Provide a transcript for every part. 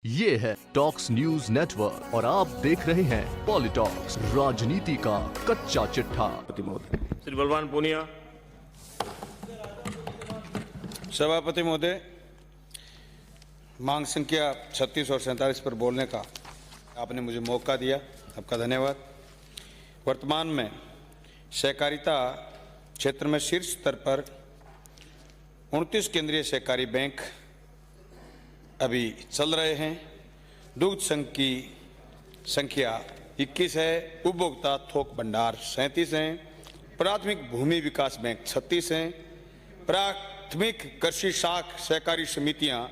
ये है talks news network और आप देख रहे हैं पॉलिटॉक्स, राजनीति का कच्चा चिट्ठा। श्री बलवान पूनिया। सभापति महोदय, मांग संख्या 36 और 47 पर बोलने का आपने मुझे मौका दिया, आपका धन्यवाद। वर्तमान में सहकारिता क्षेत्र में शीर्ष स्तर पर 29 केंद्रीय सहकारी बैंक अभी चल रहे हैं। दुग्ध संघ की संख्या 21 है, उपभोक्ता थोक भंडार 37 हैं, प्राथमिक भूमि विकास बैंक 36 हैं, प्राथमिक कृषि शाख सहकारी समितियां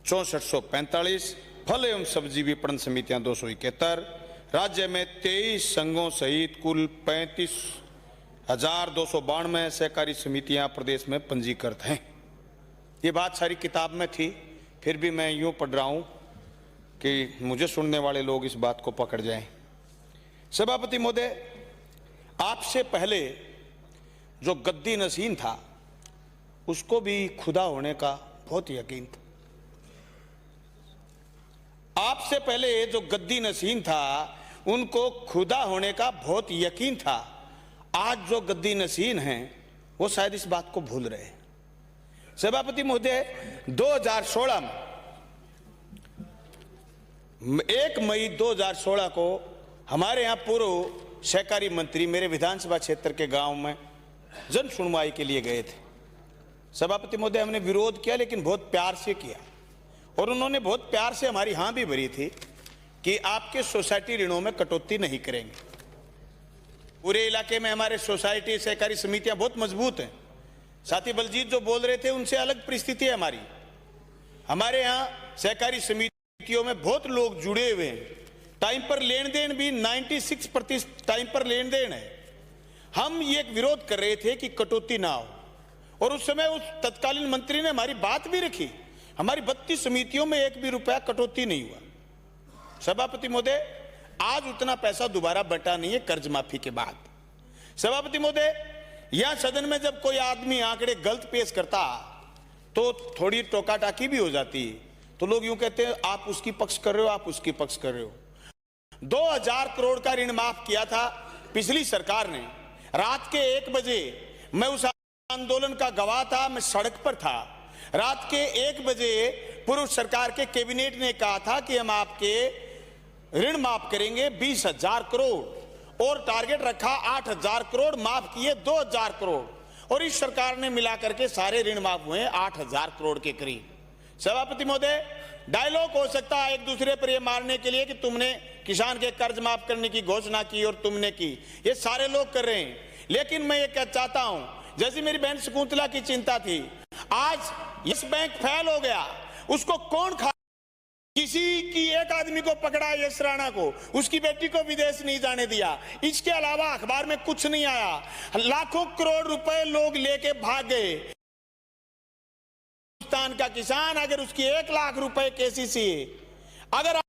6445, फल एवं सब्जी विपणन समितियां 271, राज्य में 23 संघों सहित कुल 35,292 सहकारी समितियां प्रदेश में पंजीकृत हैं। ये बात सारी किताब में थी, फिर भी मैं यूं पढ़ रहा हूं कि मुझे सुनने वाले लोग इस बात को पकड़ जाएं। सभापति महोदय, आपसे पहले जो गद्दी नसीन था उसको भी खुदा होने का बहुत यकीन था। आपसे पहले जो गद्दी नसीन था उनको खुदा होने का बहुत यकीन था। आज जो गद्दी नसीन हैं वो शायद इस बात को भूल रहे हैं। सभापति महोदय, 2016 में 1 मई 2016 को हमारे यहाँ पूर्व सहकारी मंत्री मेरे विधानसभा क्षेत्र के गांव में जन सुनवाई के लिए गए थे। सभापति महोदय, हमने विरोध किया लेकिन बहुत प्यार से किया और उन्होंने बहुत प्यार से हमारी हाँ भी भरी थी कि आपके सोसाइटी ऋणों में कटौती नहीं करेंगे। पूरे इलाके में हमारे सोसाइटी सहकारी समितियां बहुत मजबूत हैं। साथी बलजीत जो बोल रहे थे उनसे अलग परिस्थिति है हमारी। हमारे यहाँ सहकारी समितियों में बहुत लोग जुड़े हुए हैं। टाइम पर लेन देन भी 96% टाइम पर लेन देन है। हम ये विरोध कर रहे थे कि कटौती ना हो और उस समय उस तत्कालीन मंत्री ने हमारी बात भी रखी। हमारी 32 समितियों में एक भी रुपया कटौती नहीं हुआ। सभापति महोदय, आज उतना पैसा दोबारा बटा नहीं है कर्ज माफी के बाद। सभापति महोदय, यहां सदन में जब कोई आदमी आंकड़े गलत पेश करता तो थोड़ी टोका टाकी भी हो जाती है, तो लोग यूं कहते हैं आप उसकी पक्ष कर रहे हो, आप उसकी पक्ष कर रहे हो। 2000 करोड़ का ऋण माफ किया था पिछली सरकार ने। रात के 1 बजे मैं उस आंदोलन का गवाह था, मैं सड़क पर था। रात के 1 बजे पूर्व सरकार के कैबिनेट ने कहा था कि हम आपके ऋण माफ करेंगे 20,000 करोड़ और टारगेट रखा 8,000 करोड़, माफ किए 2,000 करोड़ और इस सरकार ने मिलाकर के सारे ऋण माफ हुए 8,000 करोड़ के करीब। सभापति महोदय, डायलॉग हो सकता है एक दूसरे पर यह मारने के लिए कि तुमने किसान के कर्ज माफ करने की घोषणा की और तुमने की, ये सारे लोग कर रहे हैं। लेकिन मैं ये कहना चाहता हूं, जैसी मेरी बहन शकुंतला की चिंता थी, आज यस बैंक फेल हो गया, उसको कौन खा? किसी की एक आदमी को पकड़ा, यश राणा को, उसकी बेटी को विदेश नहीं जाने दिया। इसके अलावा अखबार में कुछ नहीं आया। लाखों करोड़ रुपए लोग लेके भाग गए। हिंदुस्तान का किसान अगर उसकी 1 लाख रुपए केसीसी, अगर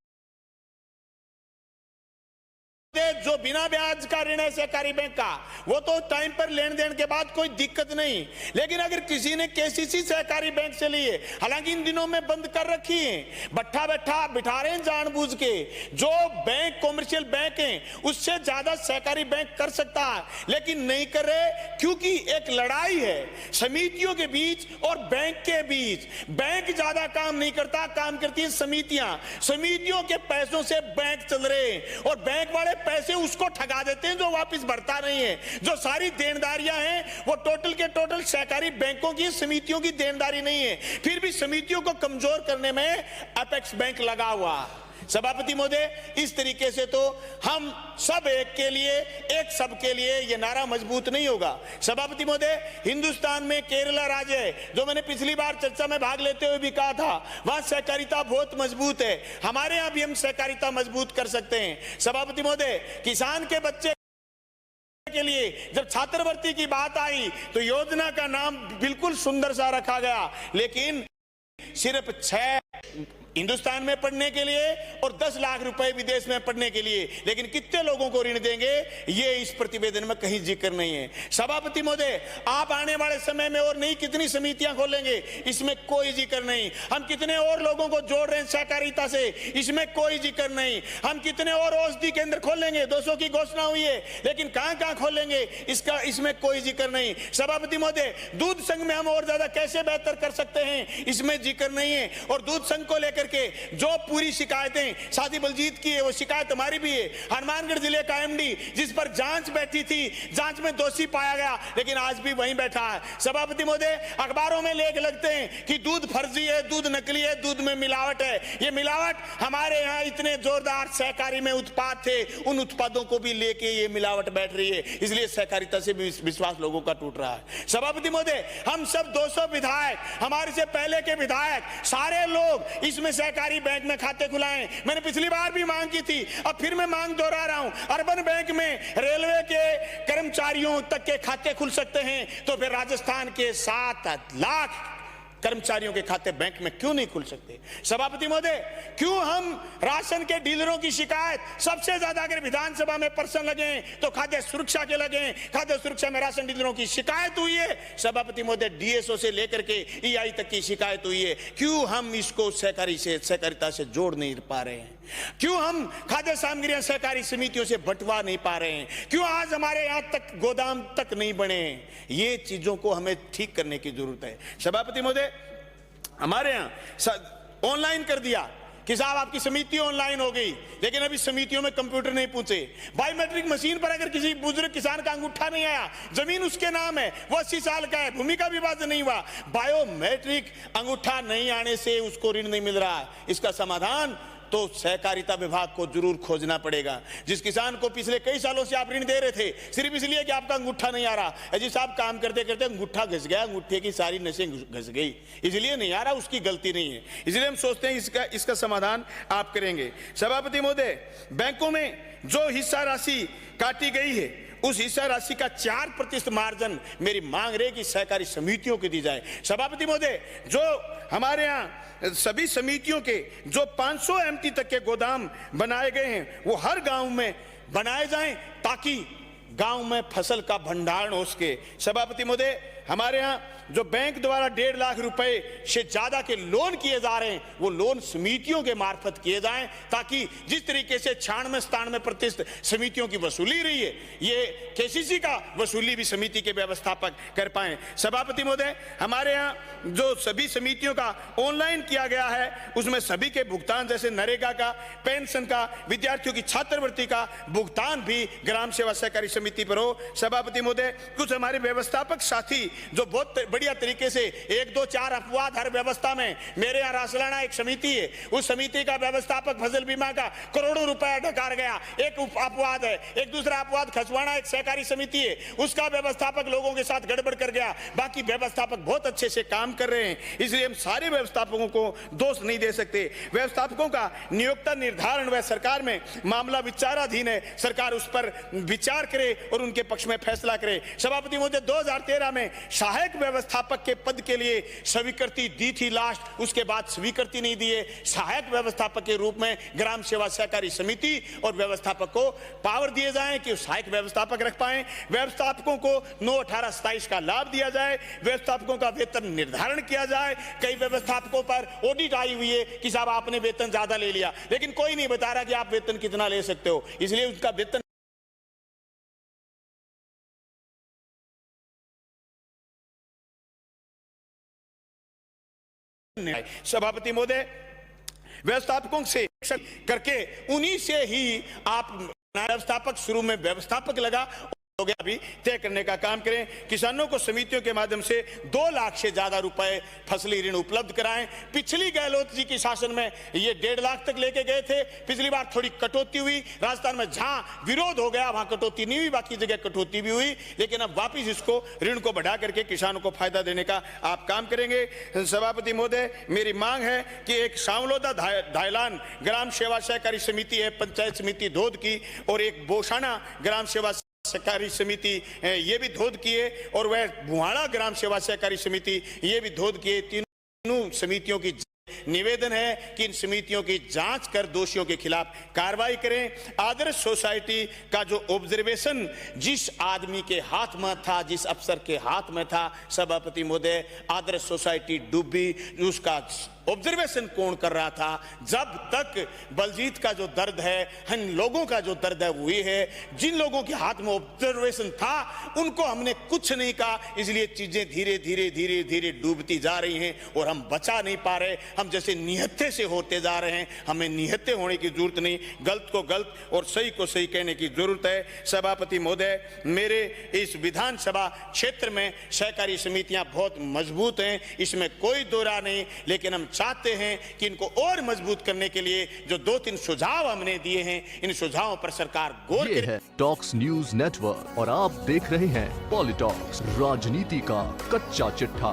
जो बिना ब्याज का ऋण है सहकारी बैंक का, वो तो टाइम पर लेन देन के बाद कोई दिक्कत नहीं। लेकिन अगर किसी ने केसीसी सहकारी बैंक से लिए, हालांकि इन दिनों में बंद कर रखी है, बैठा बिठा रहे हैं जानबूझ के। जो बैंक कॉमर्शियल बैंक हैं उससे ज्यादा सहकारी बैंक कर सकता है, लेकिन नहीं कर रहे क्योंकि एक लड़ाई है समितियों के बीच और बैंक के बीच। बैंक ज्यादा काम नहीं करता, काम करती है समितियां। समितियों के पैसों से बैंक चल रहे हैं और बैंक वाले पैसे उसको ठगा देते हैं जो वापस भरता नहीं है। जो सारी देनदारियां हैं वो टोटल के टोटल सहकारी बैंकों की, समितियों की देनदारी नहीं है। फिर भी समितियों को कमजोर करने में अपेक्स बैंक लगा हुआ। सभापति महोदय, इस तरीके से तो हम सब एक के लिए, एक सब के लिए, यह नारा मजबूत नहीं होगा। सभापति महोदय, हिंदुस्तान में केरला राज्य है, जो मैंने पिछली बार चर्चा में भाग लेते हुए भी कहा था, वहां सहकारिता बहुत मजबूत है। हमारे यहां भी हम सहकारिता मजबूत कर सकते हैं। सभापति महोदय, किसान के बच्चे के लिए जब छात्रवृत्ति की बात आई तो योजना का नाम बिल्कुल सुंदर सा रखा गया, लेकिन सिर्फ 6 हिंदुस्तान में पढ़ने के लिए और 10 लाख रुपए विदेश में पढ़ने के लिए, लेकिन कितने लोगों को ऋण देंगे ये इस प्रतिवेदन में कहीं जिक्र नहीं है। सभापति महोदय, आप आने वाले समय में और नई कितनी समितियां खोलेंगे, इसमें कोई जिक्र नहीं। हम कितने और लोगों को जोड़ रहे हैं सहकारिता से, इसमें कोई जिक्र नहीं। हम कितने और औषधि केंद्र खोलेंगे, 200 की घोषणा हुई है, लेकिन कहां खोलेंगे इसमें कोई जिक्र नहीं। सभापति महोदय, दूध संघ में हम और ज्यादा कैसे बेहतर कर सकते हैं, इसमें जिक्र नहीं है। और दूध संघ को लेकर के जो पूरी शिकायतें साथी बलजीत की है, वो शिकायत हमारी भी है। हनुमानगढ़ जिले का एमडी जिस पर जांच बैठी थी, जांच में दोषी पाया गया, लेकिन आज भी वहीं बैठा है। सभापति महोदय, अखबारों में लेख लगते हैं कि दूध फर्जी है, दूध नकली है, दूध में मिलावट है। ये मिलावट हमारे यहाँ इतने जोरदार सहकारी में उत्पाद थे, उन उत्पादों को भी लेके ये मिलावट बैठ रही है, इसलिए सहकारिता से भी विश्वास लोगों का टूट रहा है। सभापति महोदय, हम सब 200 विधायक, हमारे से पहले के विधायक, सारे लोग इसमें सहकारी बैंक में खाते खुलाएं। मैंने पिछली बार भी मांग की थी, अब फिर मैं मांग दोहरा रहा हूं। अर्बन बैंक में रेलवे के कर्मचारियों तक के खाते खुल सकते हैं, तो फिर राजस्थान के 7 लाख कर्मचारियों के खाते बैंक में क्यों नहीं खुल सकते? सभापति महोदय, क्यों हम राशन के डीलरों की शिकायत सबसे ज्यादा अगर विधानसभा में पर्सन लगे तो खाद्य सुरक्षा के लगे, खाद्य सुरक्षा में राशन डीलरों की शिकायत हुई है। सभापति महोदय, डीएसओ से लेकर के ईआई तक की शिकायत हुई है। क्यों हम इसको सहकारिता से जोड़ नहीं पा रहे हैं? क्यों हम खाद्य सामग्रियां सहकारी समितियों से बंटवा नहीं पा रहे हैं? क्यों आज हमारे यहां तक गोदाम तक नहीं बने? ये चीजों को हमें ठीक करने की जरूरत है। सभापति महोदय, हमारे यहां ऑनलाइन कर दिया कि साहब आपकी समिति ऑनलाइन हो गई, लेकिन अभी समितियों में कंप्यूटर नहीं पहुंचे। बायोमेट्रिक मशीन पर अगर किसी बुजुर्ग किसान का अंगूठा नहीं आया, जमीन उसके नाम है, वो 80 साल का है, भूमि का विभाजन नहीं हुआ, बायोमेट्रिक अंगूठा नहीं आने से उसको ऋण नहीं मिल रहा है। इसका समाधान तो सहकारिता विभाग को जरूर खोजना पड़ेगा। जिस किसान को पिछले कई सालों से आप ऋण दे रहे थे, सिर्फ इसलिए कि आपका अंगूठा नहीं आ रहा, अजी साहब काम करते करते अंगूठा घस गया, अंगूठे की सारी नसें घस गई, इसलिए नहीं आ रहा, उसकी गलती नहीं है। इसलिए हम सोचते हैं इसका समाधान आप करेंगे। सभापति महोदय, बैंकों में जो हिस्सा राशि काटी गई है, उस हिस्सा राशि का 4% मार्जिन मेरी मांग रही कि सहकारी समितियों को दी जाए। सभापति महोदय, जो हमारे यहाँ सभी समितियों के जो 500 एमटी तक के गोदाम बनाए गए हैं, वो हर गांव में बनाए जाएं ताकि गांव में फसल का भंडारण हो सके। सभापति महोदय, हमारे यहाँ जो बैंक द्वारा 1.5 लाख रुपए से ज्यादा के लोन किए जा रहे हैं, वो लोन समितियों के मार्फत किए जाएं, ताकि जिस तरीके से 96-97% समितियों की वसूली रही है, ये केसीसी का वसूली भी समिति के व्यवस्थापक कर पाए। सभापति महोदय, हमारे यहाँ जो सभी समितियों का ऑनलाइन किया गया है, उसमें सभी के भुगतान जैसे नरेगा का, पेंशन का, विद्यार्थियों की छात्रवृत्ति का भुगतान भी ग्राम सेवा सहकारी समिति पर हो। सभापति महोदय, कुछ हमारे व्यवस्थापक साथी जो बहुत बढ़िया तरीके से 1, 2, 4 अपवाद हर व्यवस्था में, मेरे यहाँ रासलाना एक समिति है, उस समिति का व्यवस्थापक फसल बीमा का करोड़ों रुपया ढकार गया, एक अपवाद है। एक दूसरा अपवाद खसवाना एक सहकारी समिति है, उसका व्यवस्थापक लोगों के साथ गड़बड़ कर गया। बाकी व्यवस्थापक बहुत अच्छे से काम कर रहे हैं, इसलिए हम सारे व्यवस्थापकों को दोष नहीं दे सकते। व्यवस्थापकों का नियोक्ता निर्धारण व सरकार में मामला विचाराधीन है, सरकार उस पर विचार करे और उनके पक्ष में फैसला करे। सभापति महोदय, 2013 में सहायक व्यवस्थापक के पद के लिए स्वीकृति दी थी लास्ट, उसके बाद स्वीकृति नहीं दी है। सहायक व्यवस्थापक के रूप में ग्राम सेवा सहकारी समिति और व्यवस्थापक को पावर दिए जाएं कि सहायक व्यवस्थापक रख पाएं। व्यवस्थापकों को 9/18/27 का लाभ दिया जाए, व्यवस्थापकों का वेतन निर्धारण किया जाए। कई व्यवस्थापकों पर ऑडिट आई हुई है कि साहब आपने वेतन ज्यादा ले लिया, लेकिन कोई नहीं बता रहा कि आप वेतन कितना ले सकते हो, इसलिए उनका वेतन सभापति महोदय, व्यवस्थापकों से करके उन्हीं से ही आप व्यवस्थापक, शुरू में व्यवस्थापक लगा हो गया, अभी तय करने का काम करें। किसानों को समितियों के माध्यम से 2 लाख से ज्यादा रुपए फसली ऋण उपलब्ध कराएं। पिछली गहलोत जी की शासन में ये 1.5 लाख तक लेके गए थे, पिछली बार थोड़ी कटौती हुई, राजस्थान में जहां विरोध हो गया वहां कटौती नहीं हुई, बाकी जगह कटौती भी हुई, लेकिन अब वापिस इसको ऋण को बढ़ा करके किसानों को फायदा देने का आप काम करेंगे। सभापति महोदय, मेरी मांग है कि एक सांवलोदा धायलान ग्राम सेवा सहकारी समिति है पंचायत समिति धोद की, और एक बोसाना ग्राम सेवा सहकारी समिति ये भी धोद किए, और वह बुहाड़ा ग्राम सेवा सहकारी समिति ये भी धोद किए। तीनों समितियों की निवेदन है कि इन समितियों की जांच कर दोषियों के खिलाफ कार्रवाई करें। आदर्श सोसाइटी का जो ऑब्जर्वेशन जिस आदमी के हाथ में था, जिस अफसर के हाथ में था, सभापति महोदय, आदर्श सोसाइटी डूबी, उसका ऑब्जर्वेशन कौन कर रहा था? जब तक बलजीत का जो दर्द है, हम लोगों का जो दर्द है वो ये है, जिन लोगों के हाथ में ऑब्जर्वेशन था उनको हमने कुछ नहीं कहा, इसलिए चीजें धीरे धीरे धीरे धीरे डूबती जा रही हैं और हम बचा नहीं पा रहे। हम जैसे निहत्थे से होते जा रहे हैं। हमें निहत्थे होने की जरूरत नहीं, गलत को गलत और सही को सही कहने की जरूरत है। सभापति महोदय, मेरे इस विधानसभा क्षेत्र में सहकारी समितियां बहुत मजबूत हैं, इसमें कोई दो राय नहीं, लेकिन हम चाहते हैं कि इनको और मजबूत करने के लिए जो 2-3 सुझाव हमने दिए हैं, इन सुझावों पर सरकार गौर ये करे। है टॉक्स न्यूज नेटवर्क और आप देख रहे हैं पॉलिटॉक्स, राजनीति का कच्चा चिट्ठा।